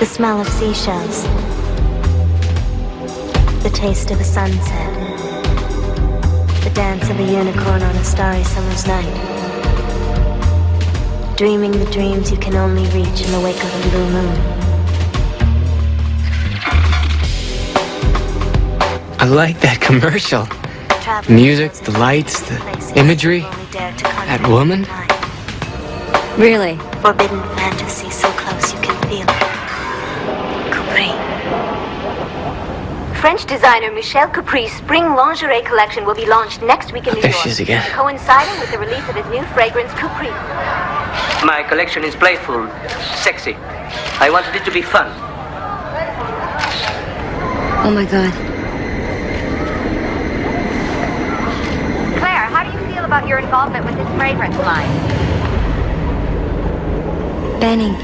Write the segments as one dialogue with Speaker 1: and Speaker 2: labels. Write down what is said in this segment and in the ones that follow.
Speaker 1: The smell of seashells. The taste of a sunset. The dance of a unicorn on a starry summer's night. Dreaming the dreams you can only reach in the wake of a blue moon.
Speaker 2: I like that commercial. Music, the lights, the imagery. That woman.
Speaker 3: Really?
Speaker 1: Forbidden fantasy so close you can feel it. Capri.
Speaker 4: French designer Michel Capri's spring lingerie collection will be launched next week in New
Speaker 2: There
Speaker 4: York,
Speaker 2: she is again.
Speaker 4: coinciding with the release of his new fragrance, Capri.
Speaker 5: My collection is playful, sexy. I wanted it to be fun.
Speaker 3: Oh my God.
Speaker 4: Claire, how do you feel about your involvement with this fragrance line?
Speaker 3: Banning.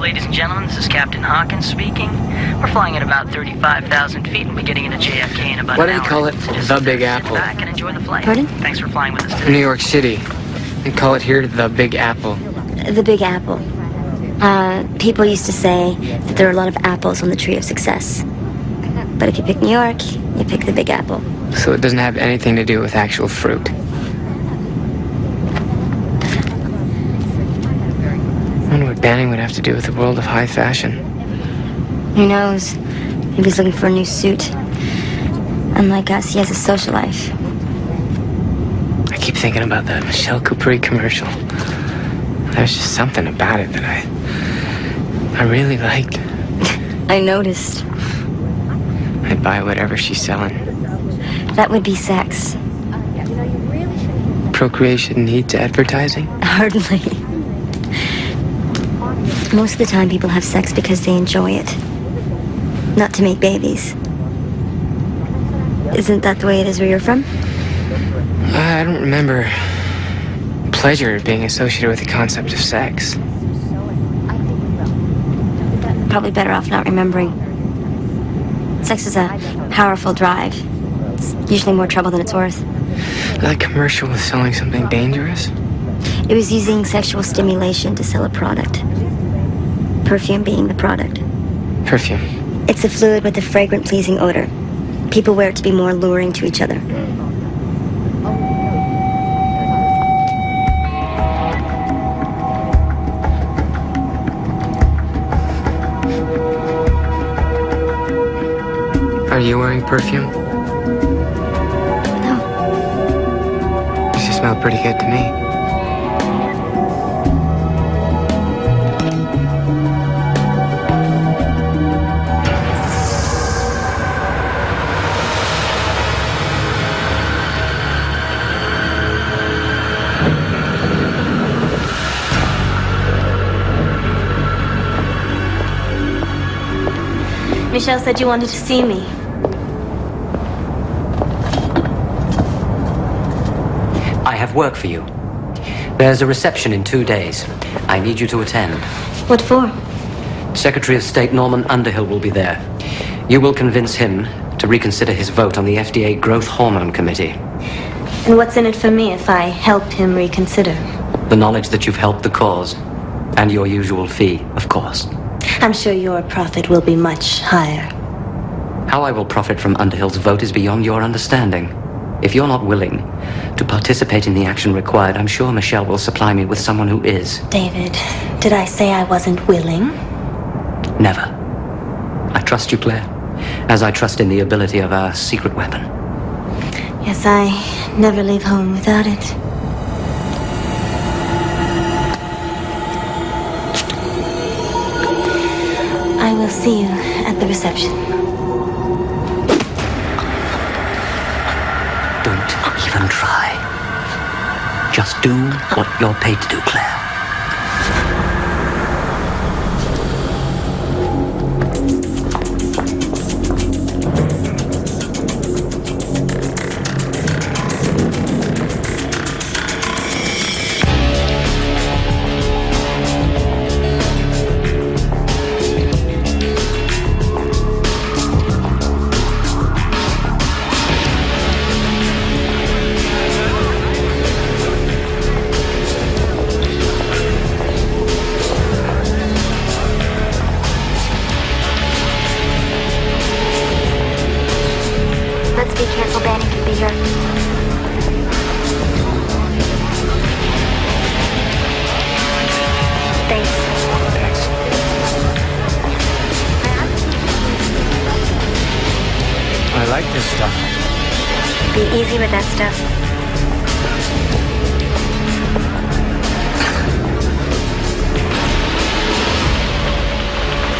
Speaker 6: Ladies and gentlemen, this is Captain Hawkins speaking. We're flying at about 35,000 feet and we'll be getting into JFK in about
Speaker 2: Why
Speaker 6: an
Speaker 2: do
Speaker 6: hour.
Speaker 2: they call it
Speaker 6: So just
Speaker 2: the Big
Speaker 6: sit
Speaker 2: Apple?
Speaker 6: back and enjoy the flight.
Speaker 3: Pardon?
Speaker 6: Thanks for flying with us today.
Speaker 2: New York City. They call it here the Big Apple.
Speaker 3: The Big Apple. People used to say that there are a lot of apples on the tree of success. But if you pick New York, you pick the Big Apple.
Speaker 2: So it doesn't have anything to do with actual fruit. I wonder what Banning would have to do with the world of high fashion.
Speaker 3: Who knows? Maybe he's looking for a new suit. Unlike us, he has a social life.
Speaker 2: I keep thinking about that Michel Capri commercial. There's just something about it that I really liked.
Speaker 3: I noticed.
Speaker 2: I'd buy whatever she's selling.
Speaker 3: That would be sex.
Speaker 2: Procreation needs advertising?
Speaker 3: Hardly. Most of the time, people have sex because they enjoy it. Not to make babies. Isn't that the way it is where you're from?
Speaker 2: I don't remember pleasure being associated with the concept of sex.
Speaker 3: Probably better off not remembering. Sex is a powerful drive. It's usually more trouble than it's worth.
Speaker 2: That commercial was selling something dangerous?
Speaker 3: It was using sexual stimulation to sell a product. Perfume being the product.
Speaker 2: Perfume.
Speaker 3: It's a fluid with a fragrant, pleasing odor. People wear it to be more alluring to each other.
Speaker 2: Are you wearing perfume?
Speaker 3: No.
Speaker 2: You smell pretty good to me.
Speaker 1: Michelle said you wanted to see me.
Speaker 5: I have work for you. There's a reception in 2 days. I need you to attend.
Speaker 1: What for?
Speaker 5: Secretary of State Norman Underhill will be there. You will convince him to reconsider his vote on the FDA Growth Hormone Committee.
Speaker 1: And what's in it for me if I helped him reconsider?
Speaker 5: The knowledge that you've helped the cause. And your usual fee, of course.
Speaker 1: I'm sure your profit will be much higher.
Speaker 5: How I will profit from Underhill's vote is beyond your understanding. If you're not willing to participate in the action required, I'm sure Michelle will supply me with someone who is.
Speaker 1: David, did I say I wasn't willing?
Speaker 5: Never. I trust you, Claire. as I trust in the ability of our secret weapon.
Speaker 3: Yes, I never leave home without it. I will see you at the reception.
Speaker 5: Don't even try. Just do what you're paid to do, Claire.
Speaker 1: Let's be careful, Banning can be hurt. Thanks.
Speaker 2: Thanks. I like this stuff.
Speaker 1: Be easy with that stuff.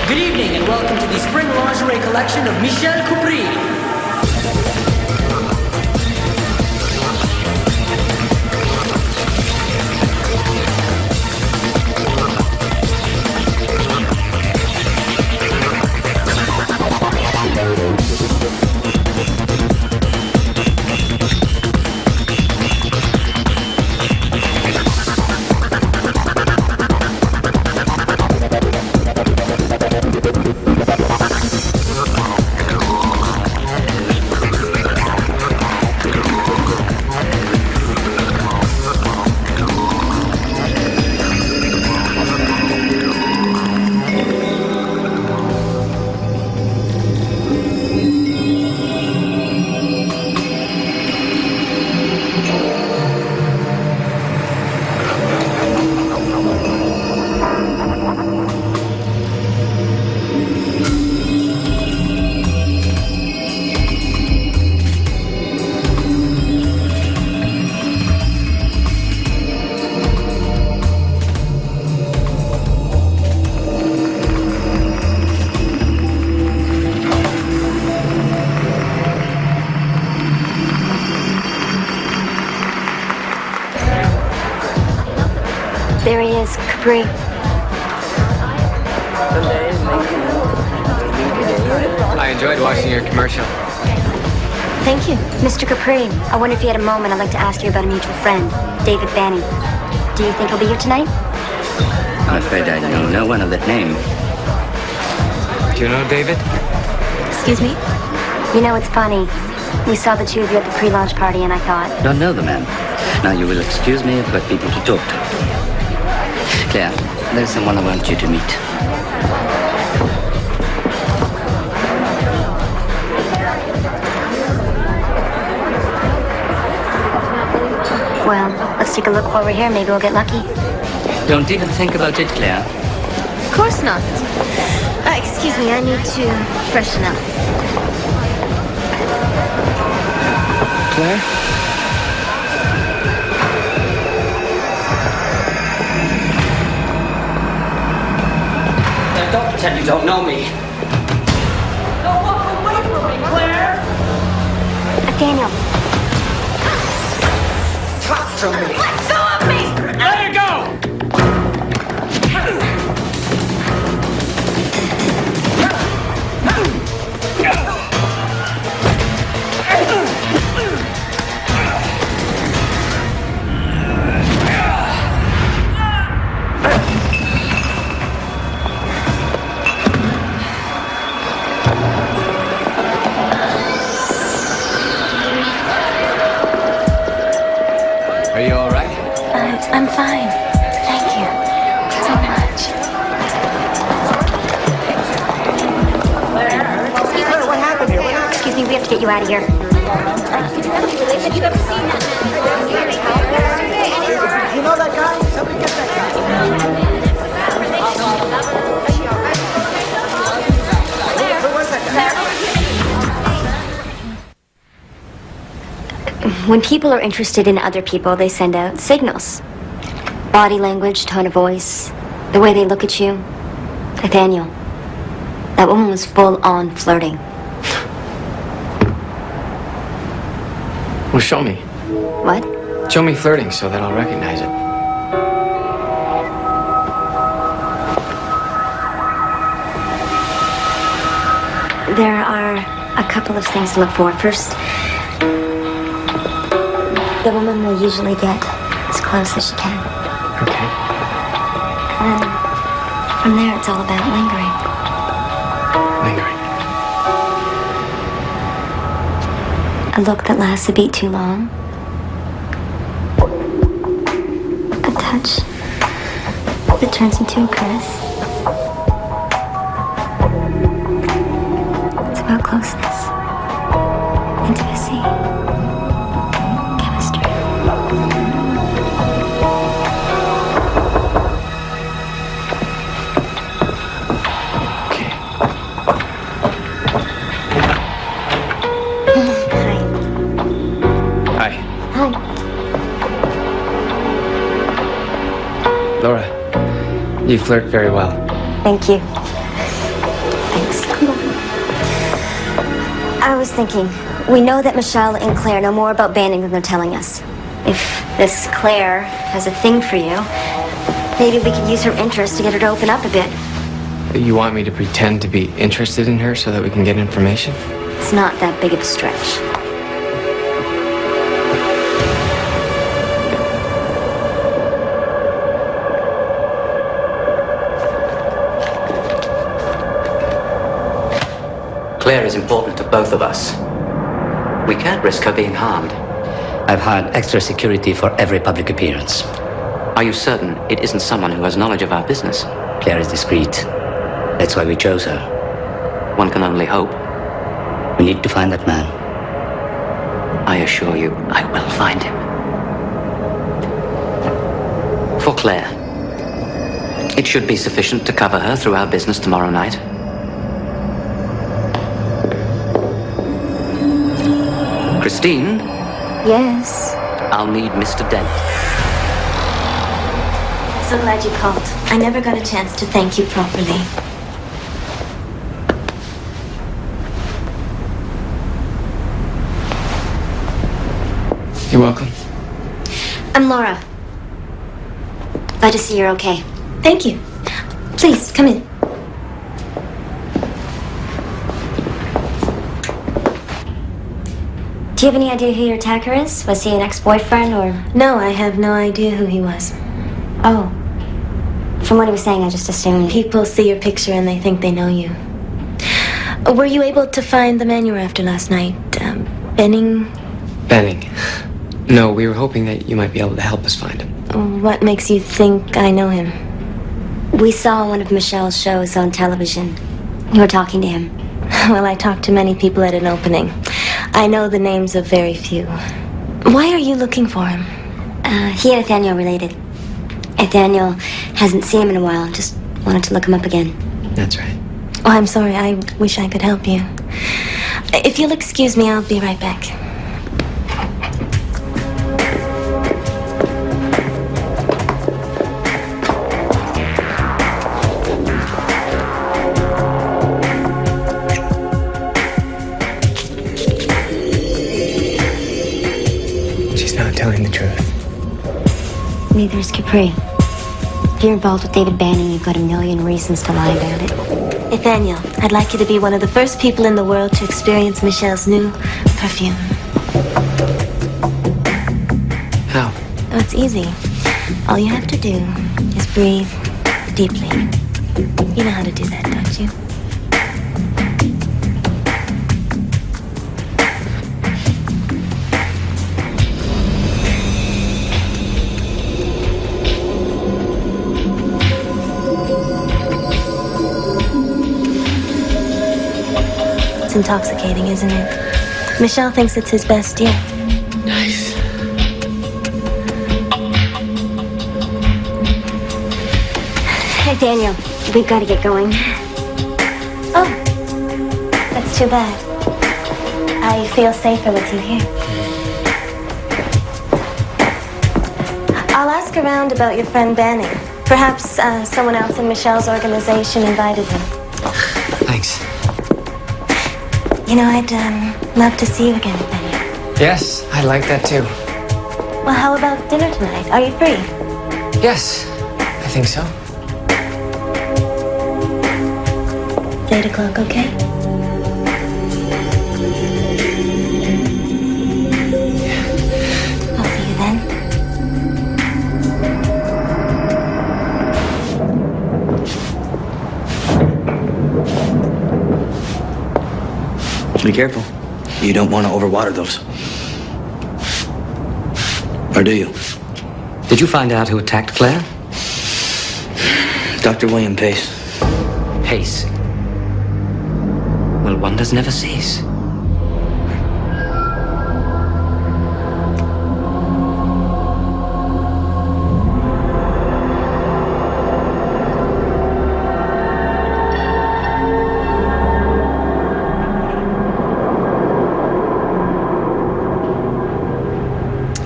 Speaker 6: Good evening and welcome to the spring lingerie collection of Michel Coupry.
Speaker 1: There he is, Capri.
Speaker 2: I enjoyed watching your commercial.
Speaker 1: Thank you. Mr. Capri, I wonder if you had a moment. I'd like to ask you about a mutual friend, David Banning. Do you think he'll be here tonight?
Speaker 5: I'm afraid I know no one of that name.
Speaker 2: Do you know David?
Speaker 1: Excuse me? You know, it's funny. We saw the two of you at the pre-launch party, and I thought...
Speaker 5: Don't know the man. Now you will excuse me, I've got people to talk to. Claire, there's someone I want you to meet.
Speaker 1: Well, let's take a look while we're here. Maybe we'll get lucky.
Speaker 5: Don't even think about it, Claire.
Speaker 3: Of course not. Excuse me, I need to freshen up.
Speaker 2: Claire?
Speaker 6: Now don't pretend you don't know me. Don't walk away from me, Claire!
Speaker 1: Nathaniel.
Speaker 6: Talk to me!
Speaker 1: Let go of me!
Speaker 6: Let her go!
Speaker 2: Are you all right?
Speaker 1: I'm fine. Thank you so much. Excuse me, what happened here? Excuse me, we have to get you out of here.
Speaker 7: You know that guy? Somebody get that guy. Who was that guy?
Speaker 3: When people are interested in other people, they send out signals. Body language, tone of voice, the way they look at you. Nathaniel, that woman was full-on flirting.
Speaker 2: Well, show me.
Speaker 3: What?
Speaker 2: Show me flirting so that I'll recognize it.
Speaker 3: There are a couple of things to look for. First, the woman will usually get as close as she can.
Speaker 2: Okay.
Speaker 3: And then, from there, it's all about lingering.
Speaker 2: Lingering.
Speaker 3: A look that lasts a beat too long. A touch that turns into a caress. It's about closeness, intimacy, chemistry.
Speaker 2: Okay.
Speaker 3: Hi.
Speaker 2: Hi.
Speaker 3: Hi.
Speaker 2: Laura, you flirt very well.
Speaker 3: Thank you. Thanks. I was thinking, we know that Michelle and Claire know more about Banning than they're telling us. If this Claire has a thing for you, maybe we could use her interest to get her to open up a bit.
Speaker 2: You want me to pretend to be interested in her so that we can get information?
Speaker 3: It's not that big of a stretch.
Speaker 5: Claire is important to both of us. We can't risk her being harmed.
Speaker 8: I've hired extra security for every public appearance.
Speaker 5: Are you certain it isn't someone who has knowledge of our business?
Speaker 8: Claire is discreet. That's why we chose her.
Speaker 5: One can only hope.
Speaker 8: We need to find that man.
Speaker 5: I assure you, I will find him. For Claire, it should be sufficient to cover her through our business tomorrow night. Christine,
Speaker 3: Yes.
Speaker 5: I'll need Mr. Dent.
Speaker 3: So glad you called. I never got a chance to thank you properly.
Speaker 2: You're welcome.
Speaker 3: I'm Laura. Glad to see you're okay. Thank you. Please, come in. Do you have any idea who your attacker is? Was he an ex-boyfriend or...
Speaker 9: No, I have no idea who he was.
Speaker 3: Oh. From what he was saying, I just assumed...
Speaker 9: People see your picture and they think they know you. Were you able to find the man you were after last night? Benning?
Speaker 2: Benning. No, we were hoping that you might be able to help us find him.
Speaker 9: What makes you think I know him?
Speaker 3: We saw one of Michelle's shows on television. You were talking to him.
Speaker 9: Well, I talked to many people at an opening. I know the names of very few. Why are you looking for him?
Speaker 3: He and Nathaniel related. Nathaniel hasn't seen him in a while. Just wanted to look him up again.
Speaker 2: That's right.
Speaker 9: Oh, I'm sorry. I wish I could help you. If you'll excuse me, I'll be right back.
Speaker 2: She's not telling the truth.
Speaker 3: Neither is Capri. If you're involved with David Banning, you've got a million reasons to lie about it.
Speaker 9: Nathaniel, I'd like you to be one of the first people in the world to experience Michelle's new perfume.
Speaker 2: How?
Speaker 9: Oh, it's easy. All you have to do is breathe deeply. You know how to do that, don't you? It's intoxicating, isn't it? Michelle thinks it's his best yet.
Speaker 2: Nice.
Speaker 3: Hey, Daniel, we've got to get going.
Speaker 9: Oh, that's too bad. I feel safer with you here. ask around about your friend Banning. Perhaps someone else in Michelle's organization invited him.
Speaker 2: Thanks.
Speaker 9: You know, I'd love to see you again, Nathaniel.
Speaker 2: Yes, I like that too.
Speaker 9: Well, how about dinner tonight? Are you free?
Speaker 2: Yes, I think so.
Speaker 9: 8 o'clock, okay? I'll see you then.
Speaker 10: Be careful. You don't want to overwater those. Or do you?
Speaker 5: Did you find out who attacked Claire?
Speaker 10: Dr. William Pace.
Speaker 5: Pace. Well, wonders never cease.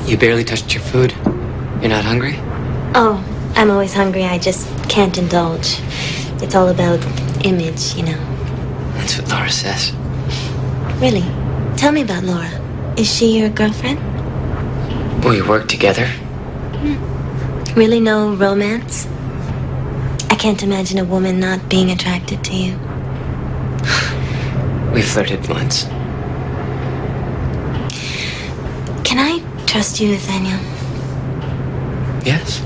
Speaker 2: You barely touched your food. You're not hungry?
Speaker 9: Oh, I'm always hungry. I just can't indulge. It's all about image, you know.
Speaker 2: That's what Laura says.
Speaker 9: Really? Tell me about Laura. Is she your girlfriend?
Speaker 2: We work together.
Speaker 9: Really no romance? I can't imagine a woman not being attracted to you.
Speaker 2: We flirted once.
Speaker 9: Can I trust you, Nathaniel?
Speaker 2: Yes.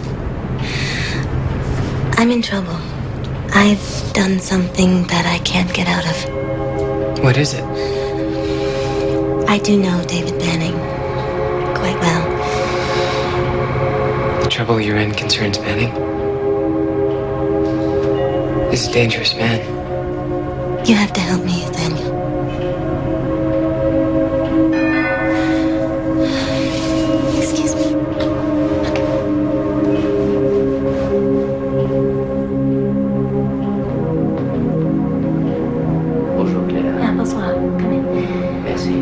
Speaker 9: I'm in trouble. I've done something that I can't get out of.
Speaker 2: What is it?
Speaker 9: I do know David Banning quite well.
Speaker 2: The trouble you're in concerns Banning? He's a dangerous man.
Speaker 9: You have to help me, Nathaniel. Excuse me.
Speaker 8: Bonjour, Claire.
Speaker 9: Ah, bonsoir. Come in.
Speaker 8: Merci.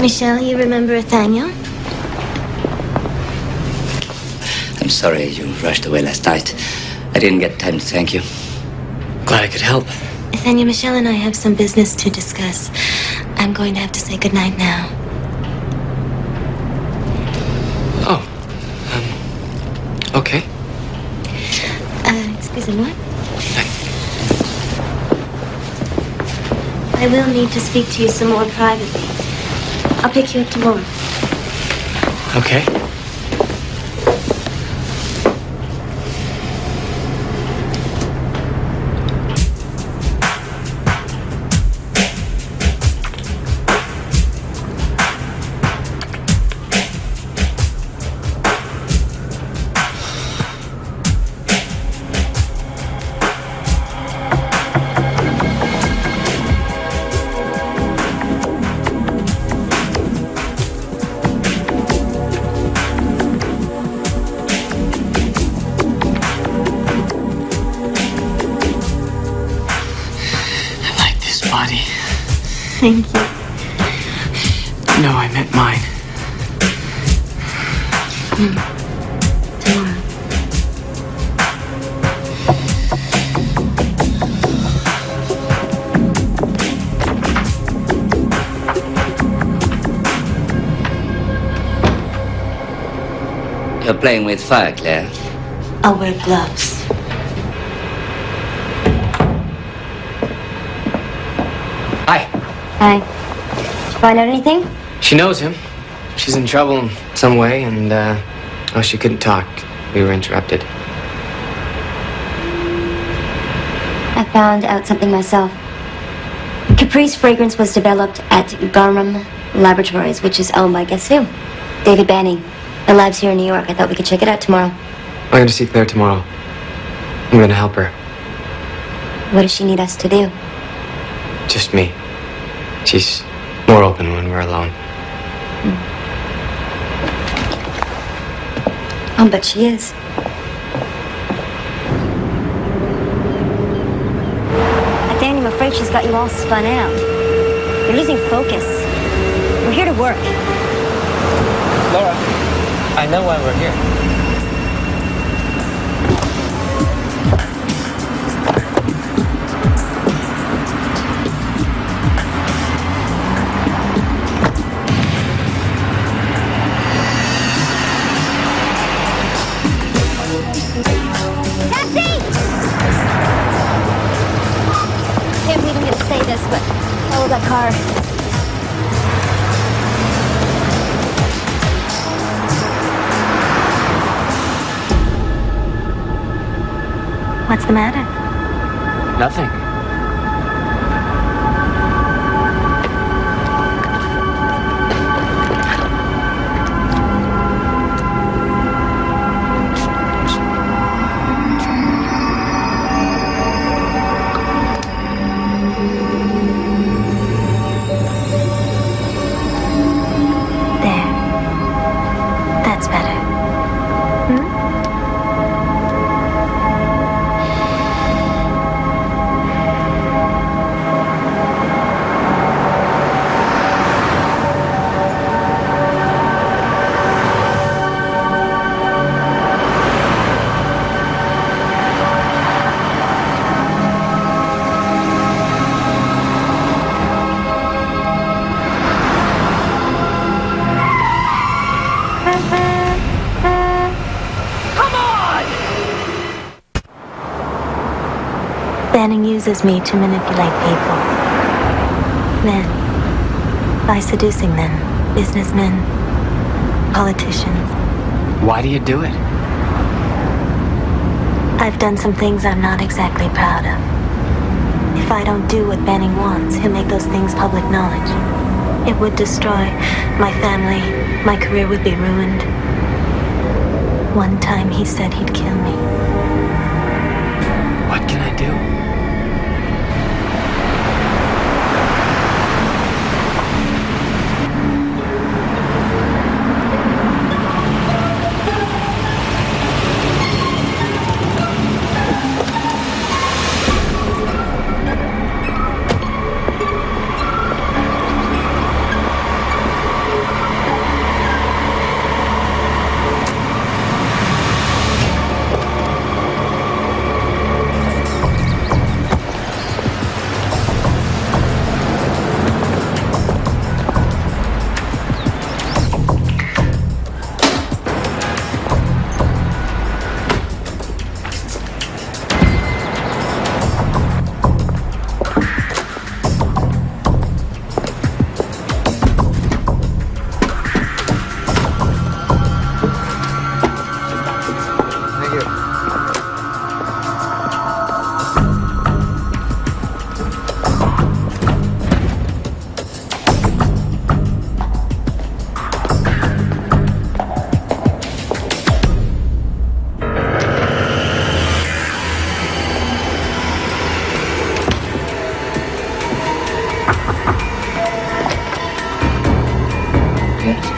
Speaker 9: Michelle, you remember Nathaniel?
Speaker 8: I'm sorry you rushed away last night. I didn't get time to thank you.
Speaker 2: Glad I could help.
Speaker 9: Nathaniel, Michelle and I have some business to discuss. I'm going to have to say goodnight now.
Speaker 2: Oh. Okay.
Speaker 9: Excusez-moi. I will need to speak to you some more privately. I'll pick you up tomorrow.
Speaker 2: Okay. Body.
Speaker 9: Thank you.
Speaker 2: No, I meant mine.
Speaker 9: Tomorrow.
Speaker 8: You're playing with fire, Claire.
Speaker 9: I'll wear gloves.
Speaker 2: Hi.
Speaker 3: Hi. Did you find out anything?
Speaker 2: She knows him. She's in trouble in some way, and, oh, she couldn't talk. We were interrupted.
Speaker 3: I found out something myself. Caprice fragrance was developed at Garmam Laboratories, which is owned by guess who? David Banning. The lab's here in New York. I thought we could check it out tomorrow.
Speaker 2: I'm going to see Claire tomorrow. I'm going to help her.
Speaker 3: What does she need us to do?
Speaker 2: Just me. She's more open when we're alone.
Speaker 3: I'll bet she is. Nathaniel, I'm afraid she's got you all spun out. You're losing focus. We're here to work.
Speaker 10: Laura,
Speaker 2: I know why we're here.
Speaker 3: Can't believe I'm gonna say this, but follow that car.
Speaker 9: What's the matter?
Speaker 2: Nothing.
Speaker 9: There. That's better. Hmm? Banning uses me to manipulate people. Men. By seducing them. Businessmen. Politicians.
Speaker 2: Why do you do it?
Speaker 9: I've done some things I'm not exactly proud of. If I don't do what Banning wants, he'll make those things public knowledge. It would destroy my family. My career would be ruined. One time he said he'd kill me.
Speaker 2: What can I do?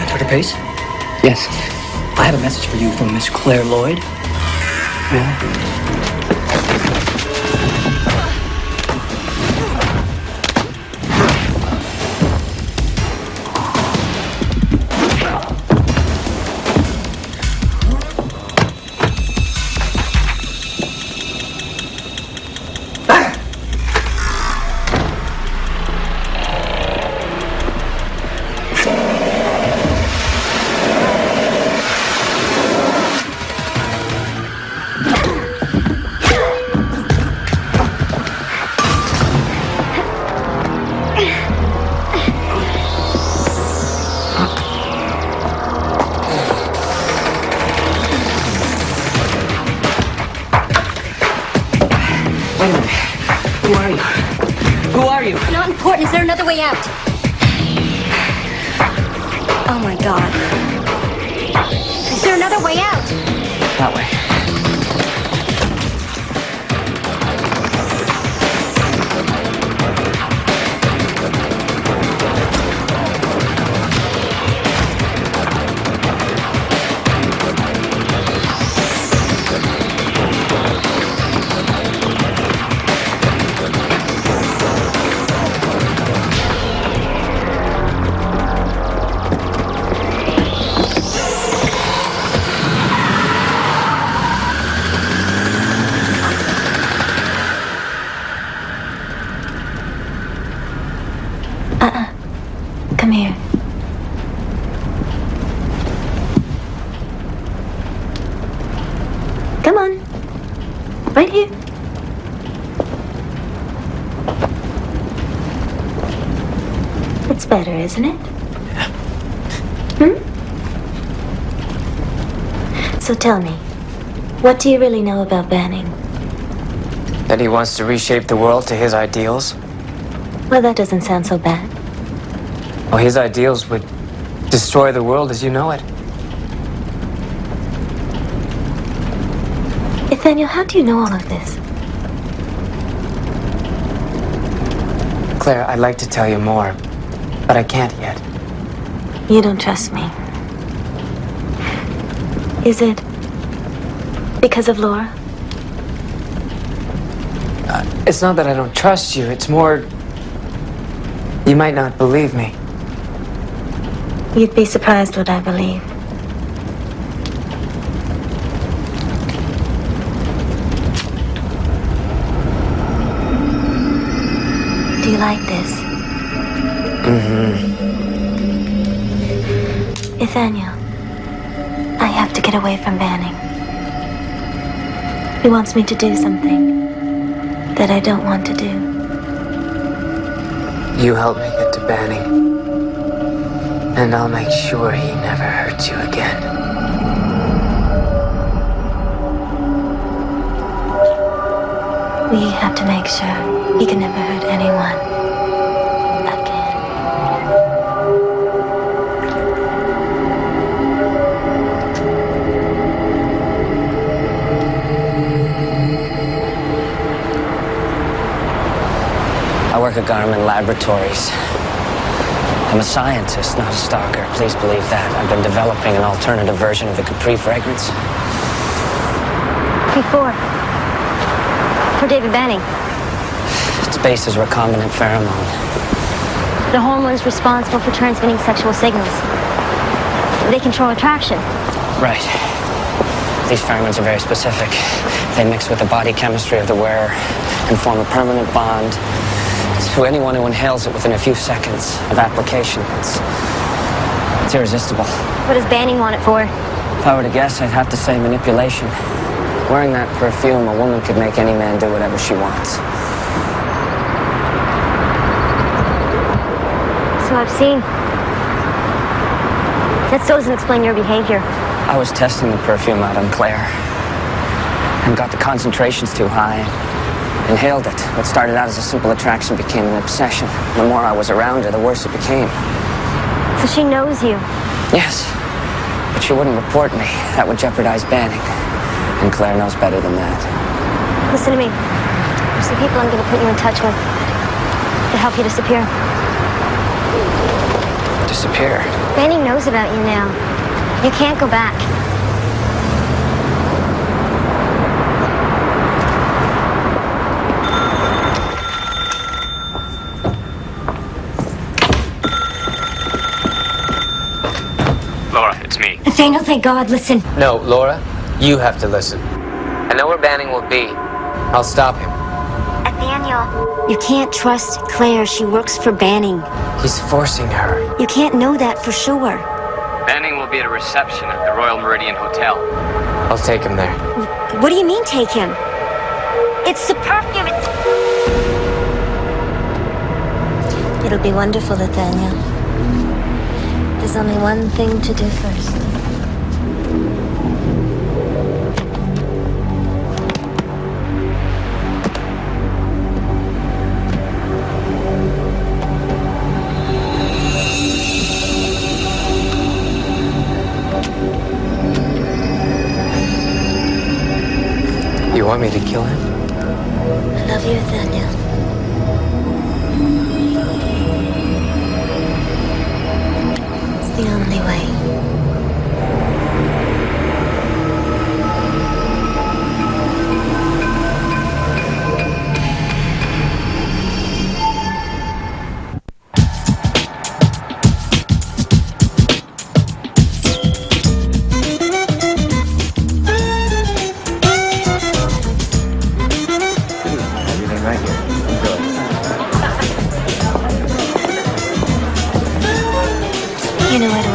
Speaker 10: Dr. Pace?
Speaker 2: Yes.
Speaker 10: I have a message for you from Miss Claire Lloyd.
Speaker 2: Really? Wait a minute. Who are you? Who are you?
Speaker 3: It's not important. Is there another way out? Oh my God. Is there another way out?
Speaker 2: That way.
Speaker 9: Come here. Come on. Right here. It's better, isn't it? So tell me, what do you really know about Banning?
Speaker 2: That he wants to reshape the world to his ideals?
Speaker 9: Well, that doesn't sound so bad.
Speaker 2: Well, his ideals would destroy the world as you know it.
Speaker 9: Nathaniel, how do you know all of this?
Speaker 2: Claire, I'd like to tell you more, but I can't yet.
Speaker 9: You don't trust me. Is it because of Laura?
Speaker 2: It's not that I don't trust you, it's more... You might not believe me.
Speaker 9: You'd be surprised what I believe. Do you like this? Nathaniel, I have to get away from Banning. He wants me to do something that I don't want to do.
Speaker 2: You help me get to Banning, and I'll make sure he never hurts you again.
Speaker 9: We have to make sure he can never hurt anyone again.
Speaker 11: I work at Garmin Laboratories. I'm a scientist, not a stalker. Please believe that. I've been developing an alternative version of the Capri fragrance.
Speaker 3: P4. For David Banning.
Speaker 11: Its base is recombinant pheromone.
Speaker 3: The hormones responsible for transmitting sexual signals. They control attraction.
Speaker 11: Right. These pheromones are very specific. They mix with the body chemistry of the wearer and form a permanent bond to anyone who inhales it within a few seconds of application. It's irresistible.
Speaker 3: What does Banning want it for?
Speaker 11: If I were to guess, I'd have to say manipulation. Wearing that perfume, a woman could make any man do whatever she wants.
Speaker 3: So I've seen. That still doesn't explain your behavior.
Speaker 11: I was testing the perfume out on Claire and got the concentrations too high. Inhaled it. What started out as a simple attraction became an obsession. The more I was around her, the worse it became.
Speaker 3: So she knows you?
Speaker 11: Yes, but she wouldn't report me. That would jeopardize Banning. And Claire knows better than that.
Speaker 3: Listen to me. There's some people I'm going to put you in touch with to help you disappear.
Speaker 11: Disappear?
Speaker 3: Banning knows about you now. You can't go back.
Speaker 2: Laura, it's me.
Speaker 3: Nathaniel, thank God, listen.
Speaker 2: No, Laura, you have to listen. I know where Banning will be. I'll stop him.
Speaker 3: Nathaniel. You can't trust Claire. She works for Banning.
Speaker 2: He's forcing her.
Speaker 3: You can't know that for sure.
Speaker 2: Banning will be at a reception at the Royal Meridian Hotel. I'll take him there.
Speaker 3: What do you mean, take him? It's the perfume. It'll be wonderful, Nathaniel. There's only one thing to do first.
Speaker 2: You want me to kill him?
Speaker 3: I love you, Nathaniel. It's the only way.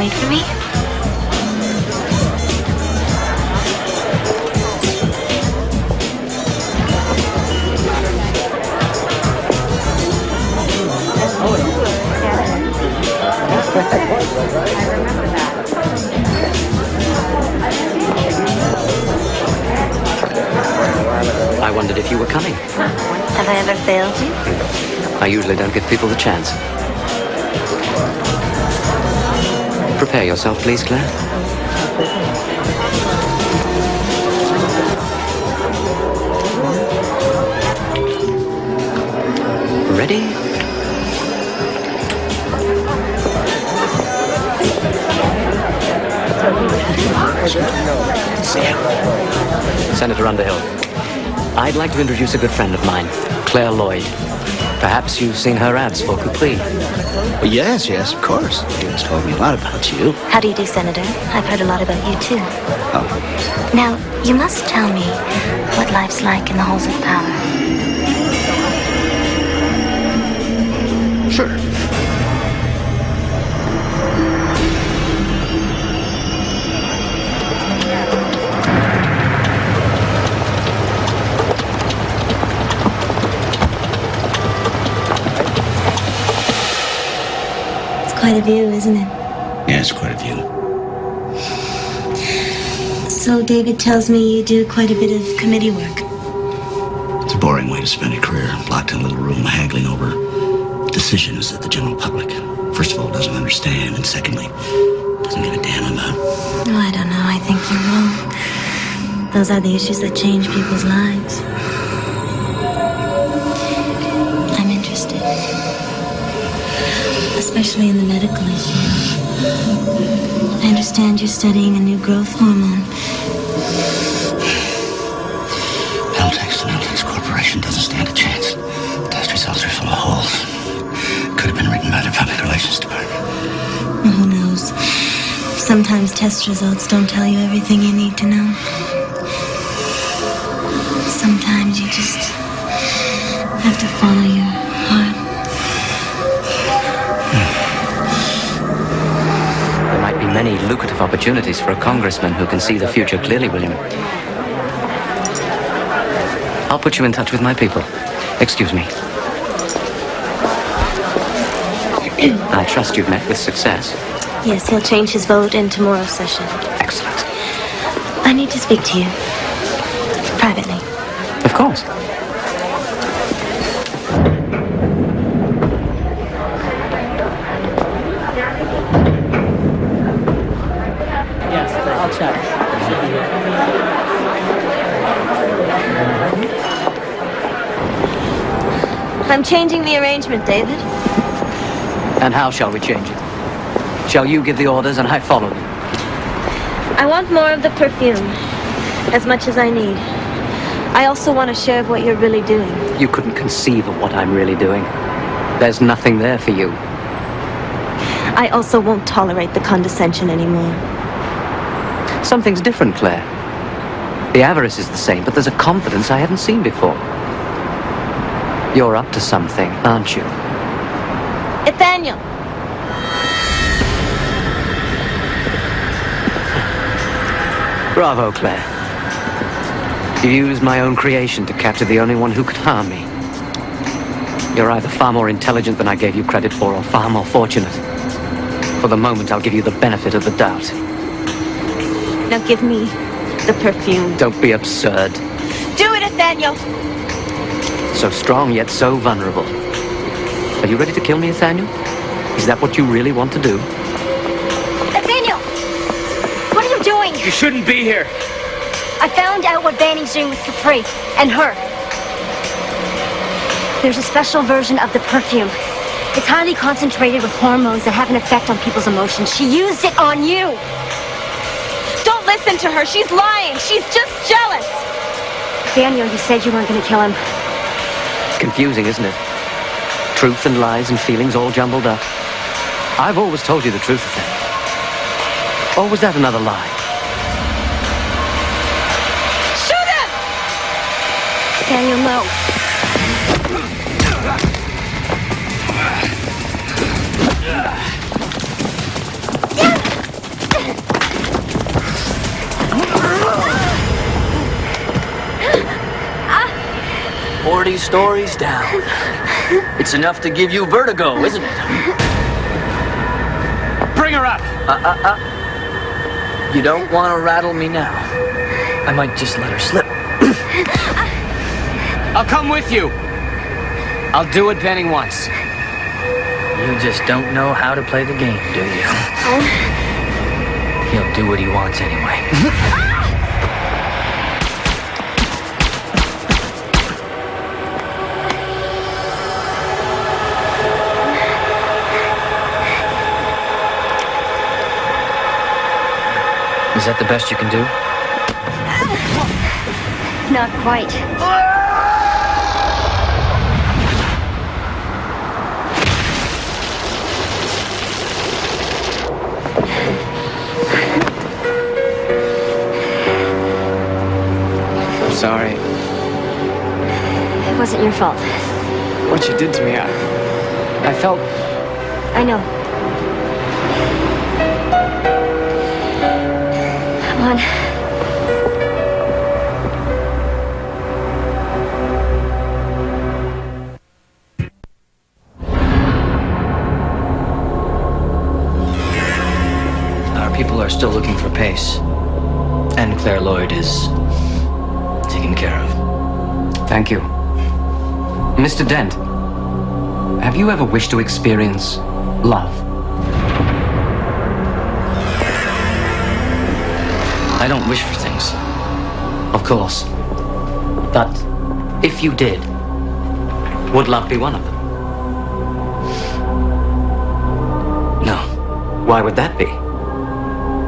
Speaker 9: wait for me?
Speaker 5: I wondered if you were coming.
Speaker 9: Have I ever failed you?
Speaker 5: I usually don't give people the chance. Prepare yourself, please, Claire. Ready? Senator Underhill, I'd like to introduce a good friend of mine, Claire Lloyd. Perhaps you've seen her ads for Capri.
Speaker 10: Well, yes, of course. She has told me a lot about you.
Speaker 9: How do you do, Senator? I've heard a lot about you, too.
Speaker 10: Oh.
Speaker 9: Now, you must tell me what life's like in the halls of power.
Speaker 10: Sure.
Speaker 9: Quite a view, isn't it?
Speaker 10: Yeah, it's quite a view.
Speaker 9: So David tells me you do quite a bit of committee work.
Speaker 10: It's a boring way to spend a career, locked in a little room haggling over decisions that the general public, first of all, doesn't understand, and secondly, doesn't give a damn about.
Speaker 9: Oh, I don't know. I think you're wrong. Those are the issues that change people's lives. I'm interested. Especially in the medical issue. I understand you're studying a new growth hormone.
Speaker 10: Eltex Corporation doesn't stand a chance. Test results are full of holes. Could have been written by the public relations department.
Speaker 9: Well, who knows? Sometimes test results don't tell you everything you need to know. Sometimes you just have to follow your heart.
Speaker 5: There might be many lucrative opportunities for a congressman who can see the future clearly, William. I'll put you in touch with my people. Excuse me. I trust you've met with success.
Speaker 9: Yes, he'll change his vote in tomorrow's session.
Speaker 5: Excellent.
Speaker 9: I need to speak to you. Privately.
Speaker 5: Of course.
Speaker 6: Yes, I'll check.
Speaker 9: I'm changing the arrangement, David.
Speaker 5: And how shall we change it? Shall you give the orders and I follow them?
Speaker 9: I want more of the perfume. As much as I need. I also want a share of what you're really doing.
Speaker 5: You couldn't conceive of what I'm really doing. There's nothing there for you.
Speaker 9: I also won't tolerate the condescension anymore.
Speaker 5: Something's different, Claire. The avarice is the same, but there's a confidence I haven't seen before. You're up to something, aren't you?
Speaker 9: Nathaniel!
Speaker 5: Bravo, Claire. You used my own creation to capture the only one who could harm me. You're either far more intelligent than I gave you credit for, or far more fortunate. For the moment, I'll give you the benefit of the doubt.
Speaker 9: Now give me the perfume.
Speaker 5: Don't be absurd.
Speaker 9: Do it, Nathaniel!
Speaker 5: So strong, yet so vulnerable. Are you ready to kill me, Nathaniel? Is that what you really want to do?
Speaker 1: Nathaniel! What are you doing?
Speaker 2: You shouldn't be here.
Speaker 1: I found out what Banning's doing with Capri and her. There's a special version of the perfume. It's highly concentrated with hormones that have an effect on people's emotions. She used it on you.
Speaker 9: Don't listen to her. She's lying. She's just jealous.
Speaker 1: Daniel, you said you weren't going to kill him.
Speaker 5: Confusing, isn't it? Truth and lies and feelings all jumbled up. I've always told you the truth of things. Or was that another lie?
Speaker 9: Shoot him!
Speaker 1: Daniel, no.
Speaker 12: stories down. It's enough to give you vertigo, isn't it?
Speaker 2: Bring her up!
Speaker 12: You don't want to rattle me now. I might just let her slip.
Speaker 2: I'll come with you. I'll do what Benning wants.
Speaker 12: You just don't know how to play the game, do you? He'll do what he wants anyway. Is that the best you can do?
Speaker 3: Not quite.
Speaker 2: I'm sorry.
Speaker 3: It wasn't your fault.
Speaker 2: What you did to me, I felt...
Speaker 3: I know. Come on.
Speaker 12: Our people are still looking for Pace. And Claire Lloyd is taken care of.
Speaker 5: Thank you. Mr. Dent, have you ever wished to experience love?
Speaker 12: I don't wish for things.
Speaker 5: Of course. But if you did, would love be one of them?
Speaker 12: No.
Speaker 5: Why would that be?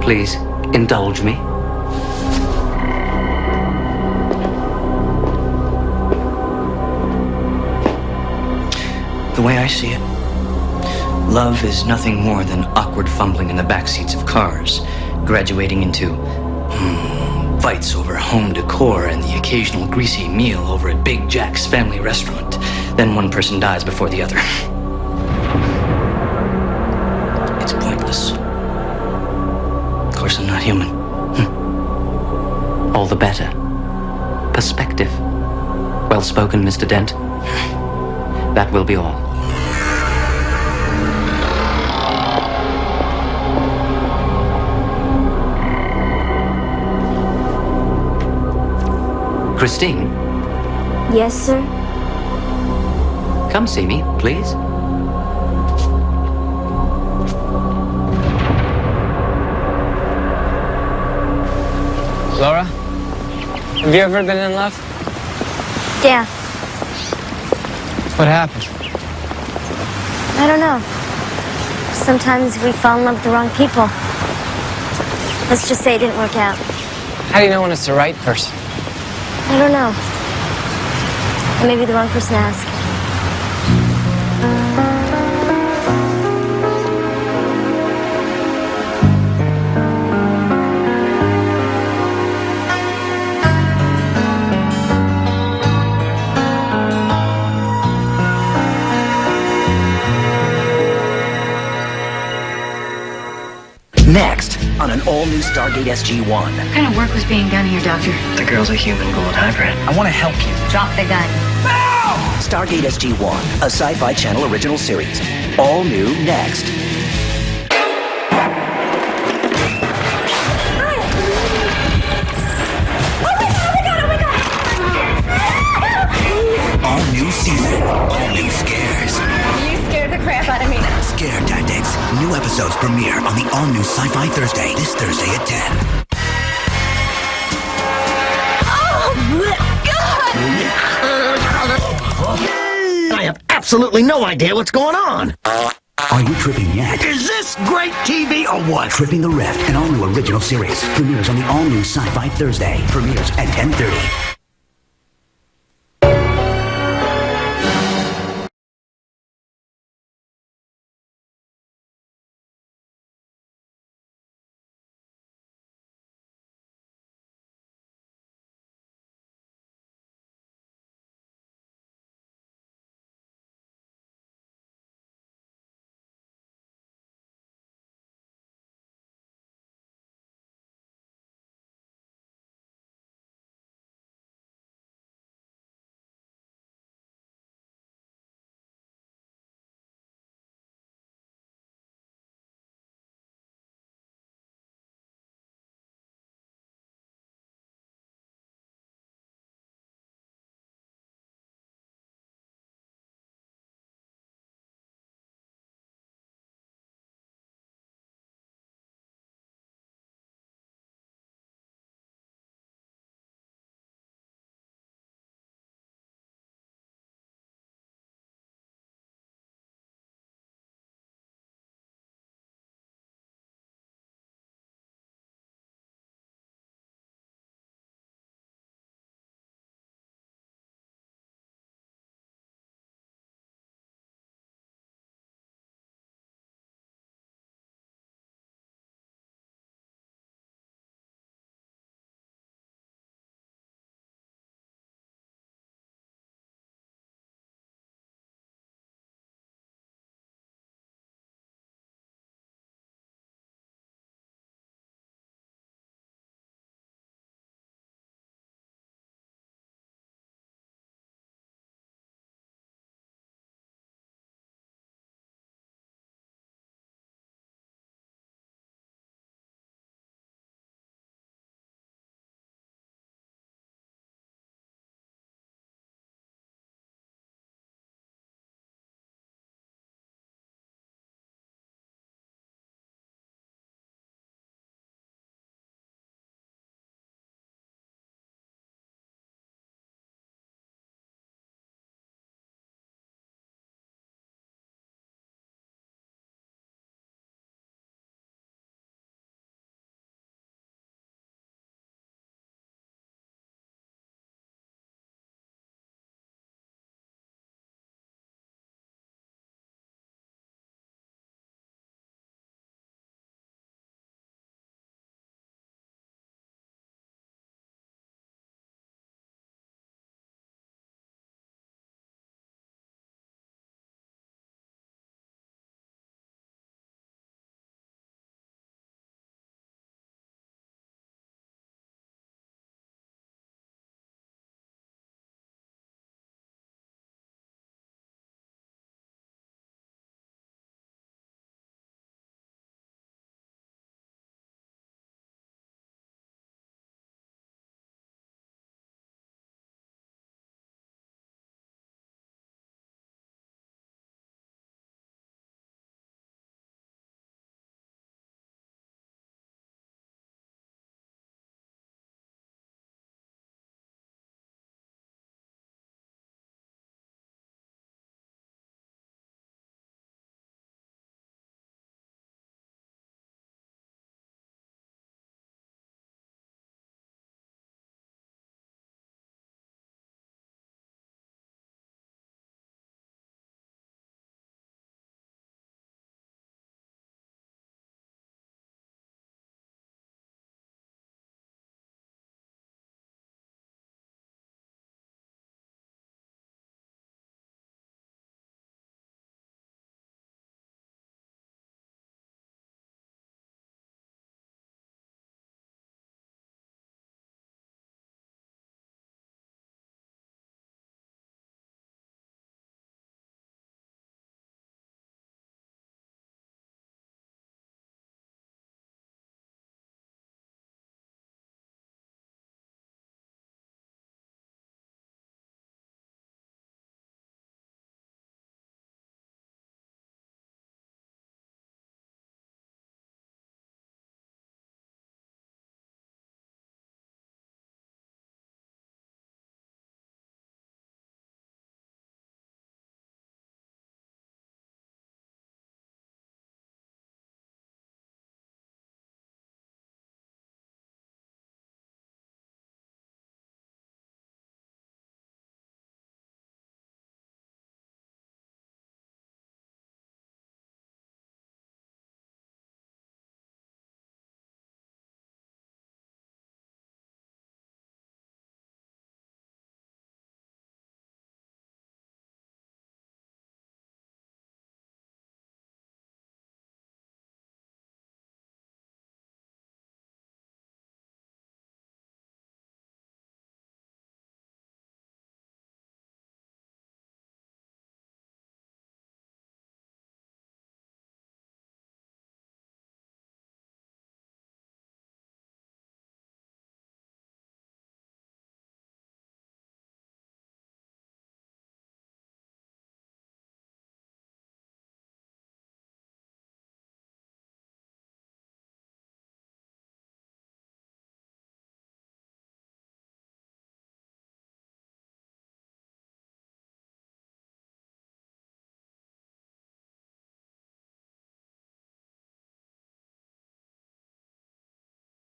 Speaker 5: Please, indulge me.
Speaker 12: The way I see it, love is nothing more than awkward fumbling in the backseats of cars, graduating into fights over home decor and the occasional greasy meal over at Big Jack's family restaurant. Then one person dies before the other. It's pointless. Of course, I'm not human.
Speaker 5: All the better. Perspective. Well spoken, Mr. Dent. That will be all. Christine,
Speaker 3: Yes, sir?
Speaker 5: come see me, please.
Speaker 2: Laura, have you ever been in love?
Speaker 3: Yeah.
Speaker 2: What happened?
Speaker 3: I don't know. Sometimes we fall in love with the wrong people. Let's just say it didn't work out.
Speaker 2: How do you know when it's the right person?
Speaker 3: I don't know. I may be the wrong person to ask.
Speaker 13: Next, on an all-new Stargate SG-1.
Speaker 14: What kind of work was being done here, Doctor?
Speaker 13: The girl's a human gold hybrid. I want to help you.
Speaker 14: Drop the gun.
Speaker 13: Stargate SG-1, a Sci-Fi Channel original series. All new next. All new season, all new scares.
Speaker 14: You scared the crap out of me.
Speaker 13: Scare Tactics. New episodes premiere on the all-new Sci-Fi Thursday, this Thursday at 10.
Speaker 7: I have absolutely no idea what's going on.
Speaker 13: Are you tripping yet?
Speaker 7: Is this great TV or what?
Speaker 13: Tripping the Rift, an all-new original series. Premieres on the all-new Sci-Fi Thursday. Premieres at 10:30.